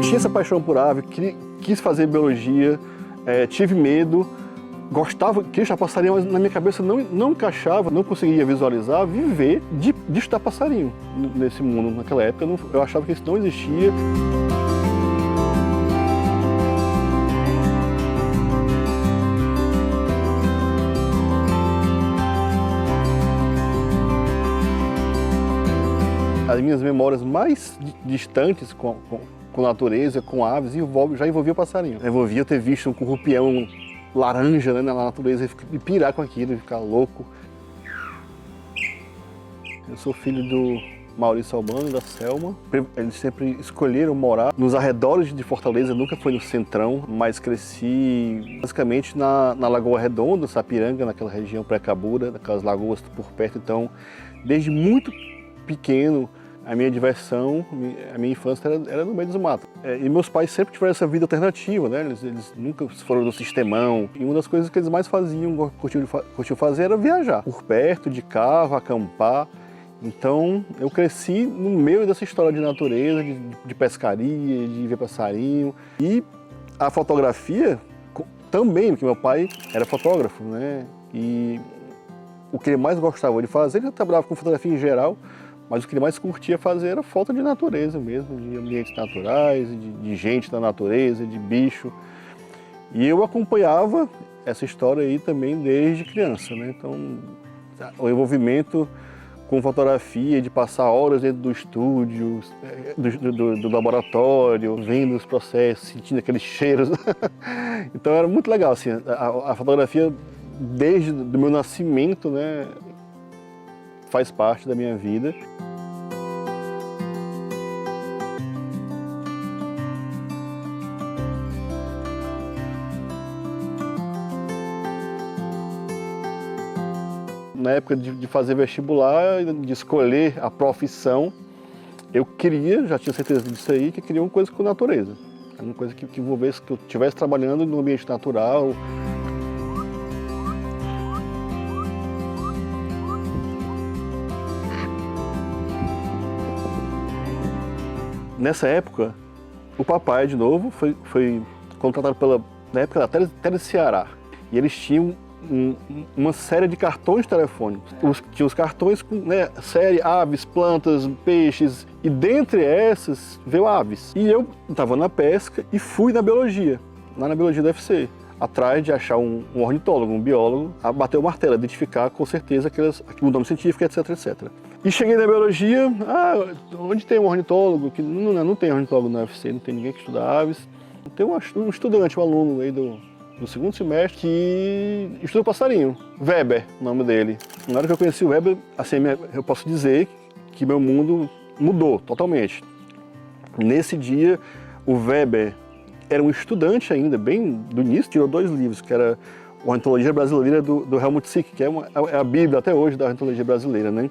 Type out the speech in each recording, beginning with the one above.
tinha essa paixão por ave, quis fazer biologia, tive medo, queria estudar passarinho, mas na minha cabeça não encaixava, não conseguia visualizar, viver de estudar passarinho nesse mundo. Naquela época eu achava que isso não existia. As minhas memórias mais distantes com natureza, com aves, já envolvia passarinho. Envolvia eu ter visto um currupião laranja, né, na natureza e pirar com aquilo, e ficar louco. Eu sou filho do Maurício Albano e da Selma. Eles sempre escolheram morar nos arredores de Fortaleza, nunca foi no centrão, mas cresci basicamente na Lagoa Redonda, Sapiranga, naquela região pré-Cabura, naquelas lagoas por perto. Então, desde muito pequeno, a minha diversão, a minha infância era no meio dos matos. E meus pais sempre tiveram essa vida alternativa, né? Eles nunca foram do sistemão. E uma das coisas que eles mais faziam, curtiam fazer, era viajar. Por perto, de carro, acampar. Então, eu cresci no meio dessa história de natureza, de pescaria, de ver passarinho. E a fotografia também, porque meu pai era fotógrafo, né? E o que ele mais gostava de fazer, ele trabalhava com fotografia em geral, mas o que ele mais curtia fazer era foto de natureza mesmo, de ambientes naturais, de gente da natureza, de bicho. E eu acompanhava essa história aí também desde criança, né? Então, o envolvimento com fotografia, de passar horas dentro do estúdio, do laboratório, vendo os processos, sentindo aqueles cheiros. Então era muito legal, assim, a fotografia desde o meu nascimento, né, faz parte da minha vida. Na época de fazer vestibular, de escolher a profissão, eu queria, já tinha certeza disso aí, que eu queria uma coisa com natureza. Uma coisa que envolvesse, que eu estivesse trabalhando no ambiente natural. Nessa época, o papai, de novo, foi contratado na época da Tele Ceará. E eles tinham uma série de cartões telefônicos. Tinha os cartões com, né, série aves, plantas, peixes, e dentre essas veio aves. E eu estava na pesca e fui na biologia, lá na biologia da UFC, atrás de achar um ornitólogo, um biólogo, a bater o martelo, identificar com certeza o nome científico, etc, etc. E cheguei na biologia, onde tem um ornitólogo? Que não tem ornitólogo na UFC, não tem ninguém que estuda aves. Tem um estudante, um aluno aí do segundo semestre que estuda passarinho, Weber, o nome dele. Na hora que eu conheci o Weber, assim, eu posso dizer que meu mundo mudou totalmente. Nesse dia, o Weber era um estudante ainda, bem do início, tirou 2 livros, que era a Ornitologia Brasileira do Helmut Sick, que é a Bíblia até hoje da ornitologia brasileira, né?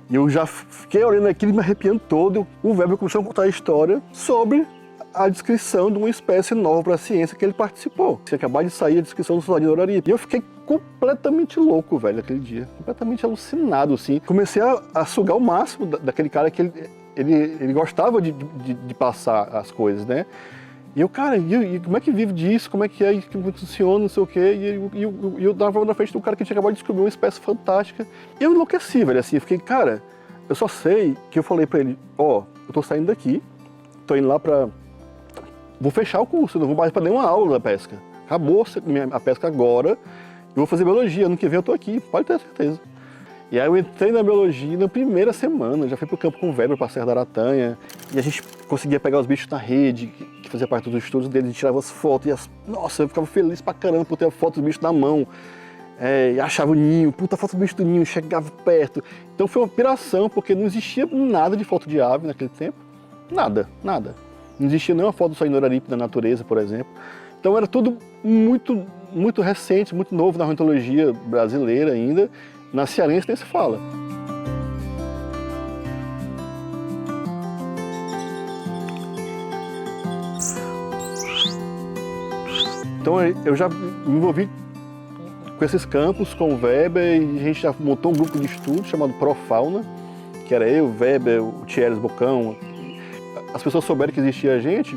E eu já fiquei olhando aquilo, me arrepiando todo. O Weber começou a contar a história sobre a descrição de uma espécie nova para a ciência que ele participou. Tinha acabado de sair a descrição do soldadinho Orari. E eu fiquei completamente louco, velho, aquele dia. Completamente alucinado, assim. Comecei a sugar o máximo daquele cara que ele gostava de passar as coisas, né? E eu, cara, e como é que vive disso? Como é que é? Como funciona, não sei o quê. E eu dava na frente do cara que tinha acabado de descobrir uma espécie fantástica. E eu enlouqueci, velho, assim. Eu fiquei, cara, eu só sei que eu falei pra ele, eu tô saindo daqui, tô indo lá vou fechar o curso, eu não vou mais pra nenhuma aula da pesca. Acabou a pesca agora, eu vou fazer biologia, ano que vem eu tô aqui, pode ter certeza. E aí eu entrei na biologia na primeira semana, já fui pro campo com o Weber, pra Serra da Aratanha, e a gente conseguia pegar os bichos na rede, que fazia parte dos estudos deles, a gente tirava as fotos, nossa, eu ficava feliz pra caramba por ter a foto dos bichos na mão. E achava o ninho, puta, foto do bicho do ninho, chegava perto. Então foi uma piração, porque não existia nada de foto de ave naquele tempo, nada. Não existia nenhuma foto do soldadinho Orari na natureza, por exemplo. Então era tudo muito, muito recente, muito novo na ornitologia brasileira ainda. Na cearense nem se fala. Então eu já me envolvi com esses campos, com o Weber, e a gente já montou um grupo de estudo chamado Profauna, que era eu, o Weber, o Thierry Bocão. As pessoas souberam que existia a gente,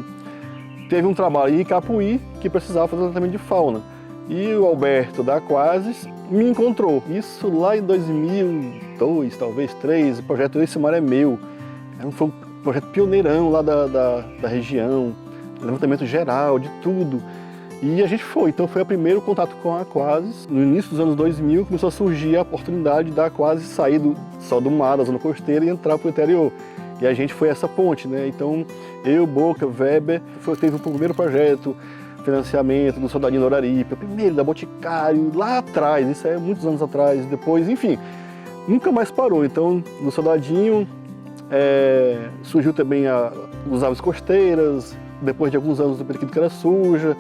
teve um trabalho em Icapuí que precisava fazer tratamento de fauna. E o Alberto da Aquasis me encontrou. Isso lá em 2002, talvez 2003, o projeto Esse Mar é Meu. Foi um projeto pioneirão lá da região, levantamento geral de tudo. E a gente foi, então foi o primeiro contato com a Aquasis. No início dos anos 2000 começou a surgir a oportunidade da Aquasis sair só do mar, da zona costeira, e entrar para o interior. E a gente foi essa ponte, né? Então eu, Boca, Weber, teve o primeiro projeto, financiamento do Soldadinho do Araripe, o primeiro da Boticário, lá atrás, isso é muitos anos atrás, depois, enfim, nunca mais parou. Então do Soldadinho surgiu também os Aves Costeiras, depois de alguns anos do Periquito que era suja.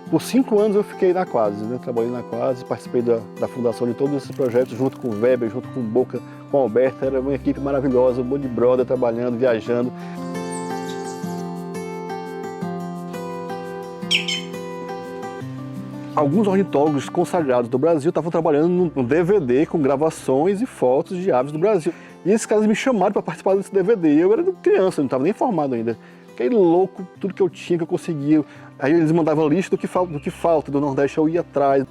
Por 5 anos eu fiquei na Aquasis, né? Trabalhei na Aquasis, participei da fundação de todos esses projetos, junto com o Weber, junto com o Boca, com o Alberto. Era uma equipe maravilhosa, um monte de brother trabalhando, viajando. Alguns ornitólogos consagrados do Brasil estavam trabalhando num DVD com gravações e fotos de aves do Brasil. E esses caras me chamaram para participar desse DVD. Eu era criança, não estava nem formado ainda. Fiquei louco, tudo que eu tinha, que eu conseguia. Aí eles mandavam a lista do que falta do Nordeste, eu ia atrás.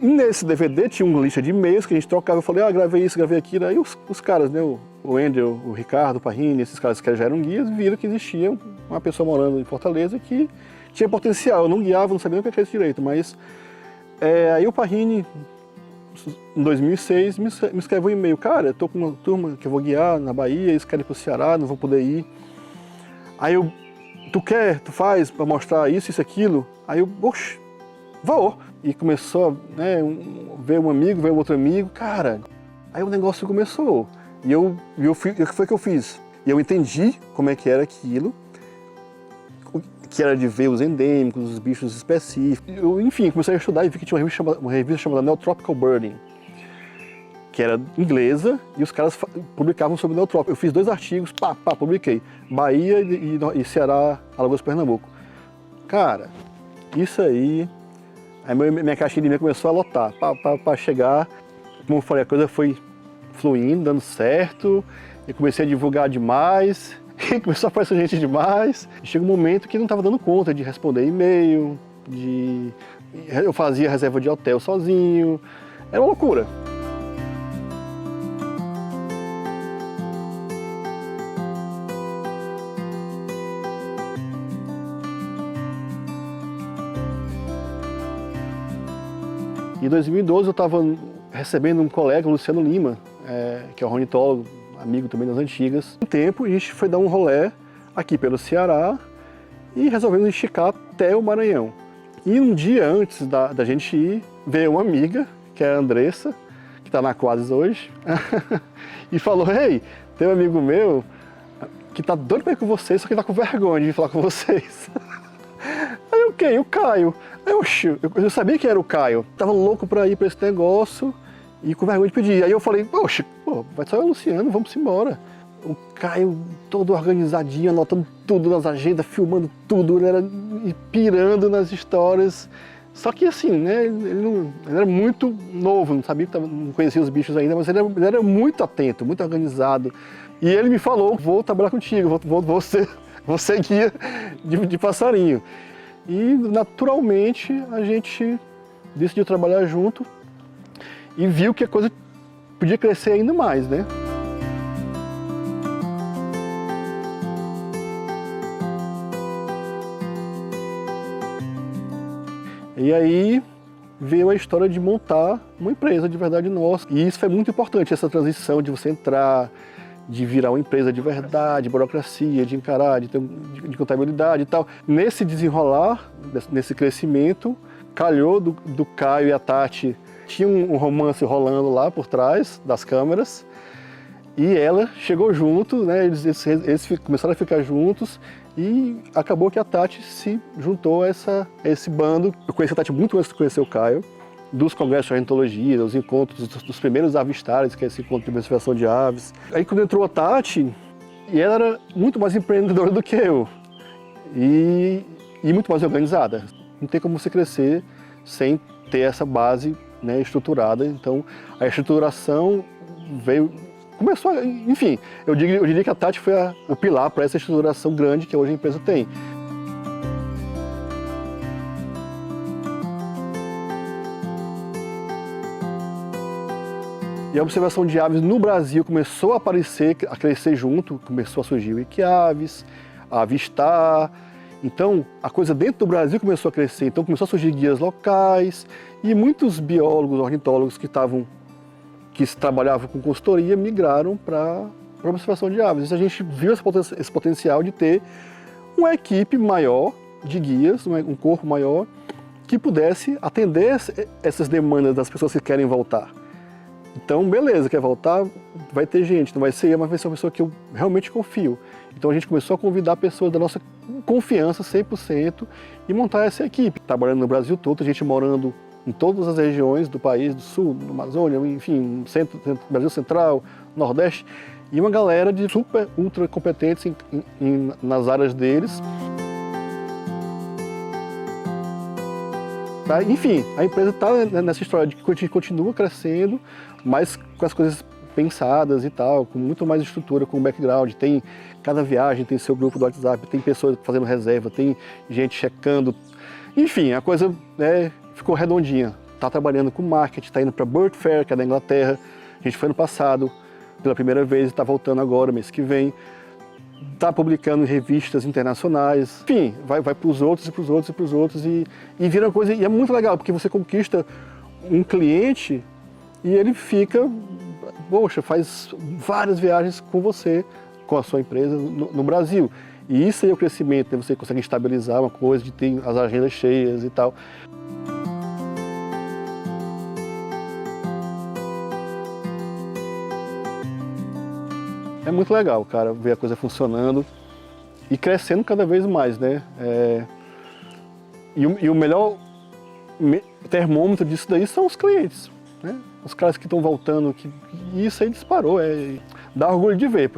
E nesse DVD tinha uma lista de e-mails que a gente trocava. Eu falei, gravei isso, gravei aquilo. Aí os caras, né, o Andrew, o Ricardo, o Parrini, esses caras que já eram guias, viram que existia uma pessoa morando em Fortaleza que tinha potencial. Eu não guiava, não sabia o que era isso direito, mas... aí o Parrini, em 2006, me escreveu um e-mail. Cara, eu tô com uma turma que eu vou guiar na Bahia, eles querem ir pro Ceará, não vou poder ir. Aí eu... Tu faz para mostrar isso, aquilo? Aí eu, oxe, vou. E começou, né, ver um amigo, ver outro amigo, cara. Aí o negócio começou. E o que foi que eu fiz? E eu entendi como é que era aquilo, que era de ver os endêmicos, os bichos específicos. Eu, enfim, comecei a estudar e vi que tinha uma revista chamada Neotropical Birding, que era inglesa, e os caras publicavam sobre neotrópico. Eu fiz 2 artigos, publiquei. Bahia e Ceará, Alagoas, Pernambuco. Cara, isso aí minha caixinha de e-mail começou a lotar, para chegar. Como eu falei, a coisa foi fluindo, dando certo, e comecei a divulgar demais, e começou a aparecer gente demais. E chega um momento que não estava dando conta de responder e-mail, eu fazia reserva de hotel sozinho, era uma loucura. Em 2012 eu estava recebendo um colega, o Luciano Lima, que é um ornitólogo, amigo também das antigas. Um tempo a gente foi dar um rolê aqui pelo Ceará e resolvemos esticar até o Maranhão. E um dia antes da gente ir, veio uma amiga, que é a Andressa, que está na Aquasis hoje, e falou, hey, tem um amigo meu que tá doido para ir com vocês, só que tá com vergonha de falar com vocês. Aí eu, quem? O Caio. Aí eu sabia que era o Caio. Tava louco pra ir pra esse negócio e com vergonha de pedir. Aí eu falei, poxa, vai só o Luciano, vamos embora. O Caio todo organizadinho, anotando tudo nas agendas, filmando tudo, ele era pirando nas histórias. Só que assim, né, ele era muito novo, não sabia, não conhecia os bichos ainda, mas ele era muito atento, muito organizado. E ele me falou, vou trabalhar contigo, vou ser guia de passarinho. E naturalmente a gente decidiu trabalhar junto e viu que a coisa podia crescer ainda mais, né? E aí veio a história de montar uma empresa de verdade nossa. E isso foi muito importante, essa transição de você entrar, de virar uma empresa de verdade, burocracia, de encarar, de contabilidade e tal. Nesse desenrolar, nesse crescimento, calhou do Caio e a Tati, tinha um romance rolando lá por trás das câmeras, e ela chegou junto, né, eles começaram a ficar juntos, e acabou que a Tati se juntou a esse bando. Eu conheci a Tati muito antes de conhecer o Caio, dos congressos de ornitologia, dos encontros dos primeiros avistares, que é esse encontro de diversificação de aves. Aí quando entrou a Tati, e ela era muito mais empreendedora do que eu, e muito mais organizada. Não tem como você crescer sem ter essa base, né, estruturada. Então a estruturação começou, enfim, eu diria que a Tati foi o pilar para essa estruturação grande que hoje a empresa tem. E a observação de aves no Brasil começou a aparecer, a crescer junto, começou a surgir o Wikiaves, a Avistar. Então, a coisa dentro do Brasil começou a crescer, então começou a surgir guias locais e muitos biólogos, ornitólogos que trabalhavam com consultoria migraram para a observação de aves. E a gente viu esse potencial de ter uma equipe maior de guias, um corpo maior, que pudesse atender essas demandas das pessoas que querem voltar. Então, beleza, quer voltar, vai ter gente, não vai ser eu, mas vai ser uma pessoa que eu realmente confio. Então a gente começou a convidar pessoas da nossa confiança 100% e montar essa equipe. Trabalhando no Brasil todo, a gente morando em todas as regiões do país, do Sul, do Amazônia, enfim, no centro, Brasil Central, Nordeste, e uma galera de super, ultra competentes nas áreas deles. Tá? Enfim, a empresa está nessa história de que a gente continua crescendo, mas com as coisas pensadas e tal, com muito mais estrutura, com background. Tem cada viagem, tem seu grupo do WhatsApp, tem pessoas fazendo reserva, tem gente checando. Enfim, a coisa ficou redondinha. Está trabalhando com marketing, está indo para Bird Fair, que é da Inglaterra. A gente foi ano passado pela primeira vez e está voltando agora, mês que vem. Está publicando em revistas internacionais, enfim, vai para os outros e para os outros e para os outros e vira uma coisa, e é muito legal, porque você conquista um cliente e ele fica, poxa, faz várias viagens com você, com a sua empresa no Brasil. E isso aí é o crescimento, né? Você consegue estabilizar uma coisa, de ter as agendas cheias e tal. É muito legal, cara, ver a coisa funcionando e crescendo cada vez mais, né? E o melhor termômetro disso daí são os clientes, né? Os caras que estão voltando, e isso aí disparou, dá orgulho de ver.